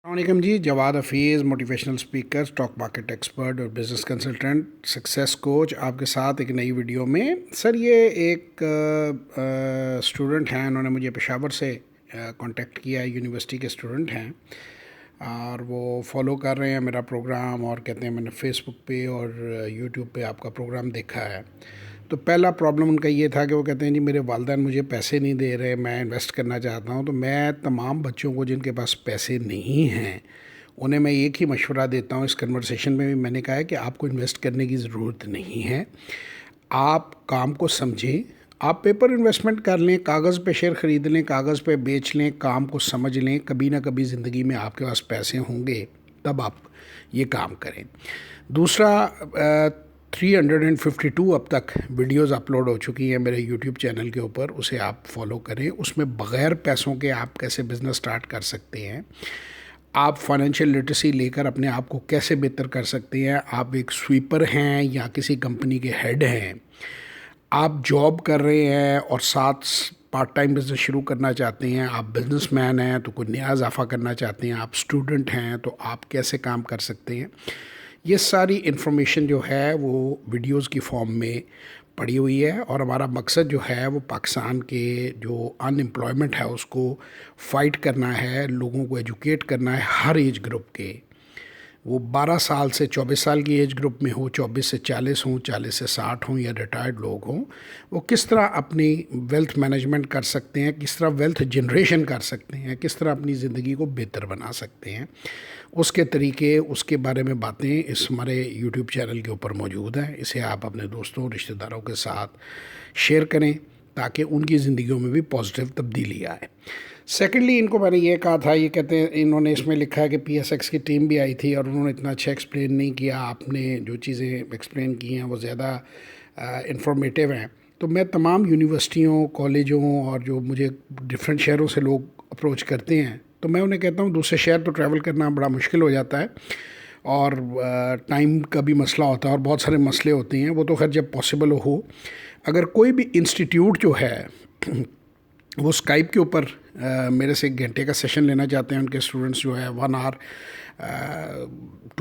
السلام جی، Jawad Hafeez, motivational speaker, stock market expert اور بزنس کنسلٹنٹ، سکسیس کوچ، آپ کے ساتھ ایک نئی ویڈیو میں۔ سر یہ ایک اسٹوڈنٹ ہیں، انہوں نے مجھے پشاور سے کانٹیکٹ کیا ہے، یونیورسٹی کے اسٹوڈنٹ ہیں اور وہ فالو کر رہے ہیں میرا پروگرام اور کہتے ہیں میں نے فیس بک پہ اور یوٹیوب پہ آپ کا پروگرام دیکھا ہے۔ تو پہلا پرابلم ان کا یہ تھا کہ وہ کہتے ہیں جی میرے والدین مجھے پیسے نہیں دے رہے، میں انویسٹ کرنا چاہتا ہوں۔ تو میں تمام بچوں کو جن کے پاس پیسے نہیں ہیں انہیں میں ایک ہی مشورہ دیتا ہوں، اس کنورسیشن میں بھی میں نے کہا ہے کہ آپ کو انویسٹ کرنے کی ضرورت نہیں ہے، آپ کام کو سمجھیں، آپ پیپر انویسٹمنٹ کر لیں، کاغذ پہ شیئر خرید لیں، کاغذ پہ بیچ لیں، کام کو سمجھ لیں، کبھی نہ کبھی زندگی میں آپ کے پاس پیسے ہوں گے تب آپ یہ کام کریں۔ دوسرا 352 اب تک ویڈیوز اپلوڈ ہو چکی ہیں میرے یوٹیوب چینل کے اوپر، اسے آپ فالو کریں۔ اس میں بغیر پیسوں کے آپ کیسے بزنس سٹارٹ کر سکتے ہیں، آپ فائنینشیل لٹریسی لے کر اپنے آپ کو کیسے بہتر کر سکتے ہیں، آپ ایک سویپر ہیں یا کسی کمپنی کے ہیڈ ہیں، آپ جاب کر رہے ہیں اور ساتھ پارٹ ٹائم بزنس شروع کرنا چاہتے ہیں، آپ بزنس مین ہیں تو کوئی نیا اضافہ کرنا چاہتے ہیں، آپ اسٹوڈنٹ ہیں تو آپ کیسے کام کر سکتے ہیں، یہ ساری انفارمیشن جو ہے وہ ویڈیوز کی فارم میں پڑی ہوئی ہے۔ اور ہمارا مقصد جو ہے وہ پاکستان کے جو ان امپلائمنٹ ہے اس کو فائٹ کرنا ہے، لوگوں کو ایجوکیٹ کرنا ہے ہر ایج گروپ کے، وہ 12 سال سے 24 سال کی ایج گروپ میں ہو، 24 سے 40 ہوں، 40 سے 60 ہوں یا ریٹائرڈ لوگ ہوں، وہ کس طرح اپنی ویلتھ مینجمنٹ کر سکتے ہیں، کس طرح ویلتھ جنریشن کر سکتے ہیں، کس طرح اپنی زندگی کو بہتر بنا سکتے ہیں، اس کے طریقے، اس کے بارے میں باتیں اس ہمارے یوٹیوب چینل کے اوپر موجود ہیں۔ اسے آپ اپنے دوستوں، رشتہ داروں کے ساتھ شیئر کریں تاکہ ان کی زندگیوں میں بھی پازیٹیو تبدیلی آئے۔ سیکنڈلی ان کو میں نے یہ کہا تھا، یہ کہتے ہیں انہوں نے اس میں لکھا ہے کہ پی ایس ایکس کی ٹیم بھی آئی تھی اور انہوں نے اتنا اچھا ایکسپلین نہیں کیا، آپ نے جو چیزیں ایکسپلین کی ہیں وہ زیادہ انفارمیٹیو ہیں۔ تو میں تمام یونیورسٹیوں، کالجوں اور جو مجھے ڈفرینٹ شہروں سے لوگ اپروچ کرتے ہیں تو میں انہیں کہتا ہوں دوسرے شہر تو ٹریول کرنا بڑا مشکل ہو جاتا ہے اور ٹائم کا بھی مسئلہ ہوتا ہے اور بہت سارے مسئلے ہوتے ہیں، وہ تو خیر جب پاسبل ہو، اگر کوئی بھی انسٹیٹیوٹ جو ہے وہ اسکائپ کے اوپر میرے سے 1 گھنٹے کا سیشن لینا چاہتے ہیں، ان کے اسٹوڈنٹس جو ہے 1 آور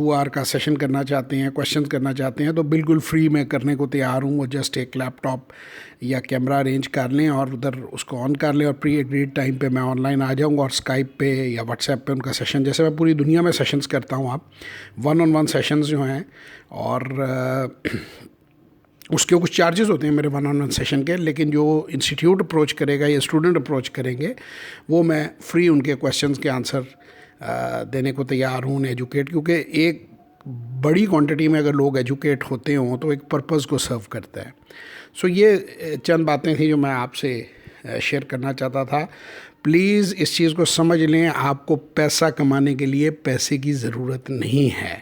2 آور کا سیشن کرنا چاہتے ہیں، کویشچنز کرنا چاہتے ہیں، تو بالکل فری میں کرنے کو تیار ہوں۔ وہ جسٹ ایک لیپ ٹاپ یا کیمرہ ارینج کر لیں اور ادھر اس کو آن کر لیں اور پری ایگریڈ ٹائم پہ میں آن لائن آ جاؤں گا اور اسکائپ پہ یا واٹس ایپ پہ ان کا سیشن، جیسے میں پوری دنیا میں سیشنز کرتا ہوں، آپ 1 on 1 سیشنز جو ہیں، اور اس کے کچھ چارجز ہوتے ہیں میرے 1 on 1 سیشن کے، لیکن جو انسٹیٹیوٹ اپروچ کرے گا یا اسٹوڈنٹ اپروچ کریں گے وہ میں فری ان کے کویشچنز کے آنسر دینے کو تیار ہوں، انہیں ایجوکیٹ، کیونکہ ایک بڑی کوانٹٹی میں اگر لوگ ایجوکیٹ ہوتے ہوں تو ایک پرپز کو سرو کرتا ہے۔ سو یہ چند باتیں تھیں جو میں آپ سے شیئر کرنا چاہتا تھا۔ پلیز اس چیز کو سمجھ لیں، آپ کو پیسہ کمانے کے لیے پیسے کی ضرورت نہیں ہے،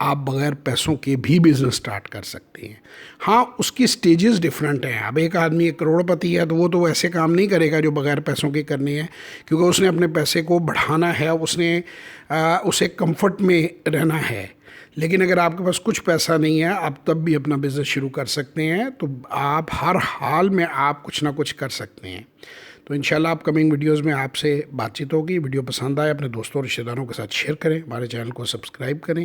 آپ بغیر پیسوں کے بھی بزنس سٹارٹ کر سکتے ہیں۔ ہاں، اس کی سٹیجز ڈیفرنٹ ہیں۔ اب ایک آدمی ایک کروڑ پتی ہے تو وہ تو ایسے کام نہیں کرے گا جو بغیر پیسوں کے کرنے ہیں، کیونکہ اس نے اپنے پیسے کو بڑھانا ہے، اسے کمفرٹ میں رہنا ہے۔ لیکن اگر آپ کے پاس کچھ پیسہ نہیں ہے، آپ تب بھی اپنا بزنس شروع کر سکتے ہیں، تو آپ ہر حال میں آپ کچھ نہ کچھ کر سکتے ہیں۔ تو انشاءاللہ اپ کمنگ ویڈیوز میں آپ سے بات چیت ہوگی۔ ویڈیو پسند آئے اپنے دوستوں اور رشتہ داروں کے ساتھ شیئر کریں، ہمارے چینل کو سبسکرائب کریں۔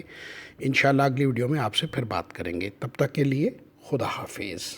انشاءاللہ اگلی ویڈیو میں آپ سے پھر بات کریں گے، تب تک کے لیے خدا حافظ۔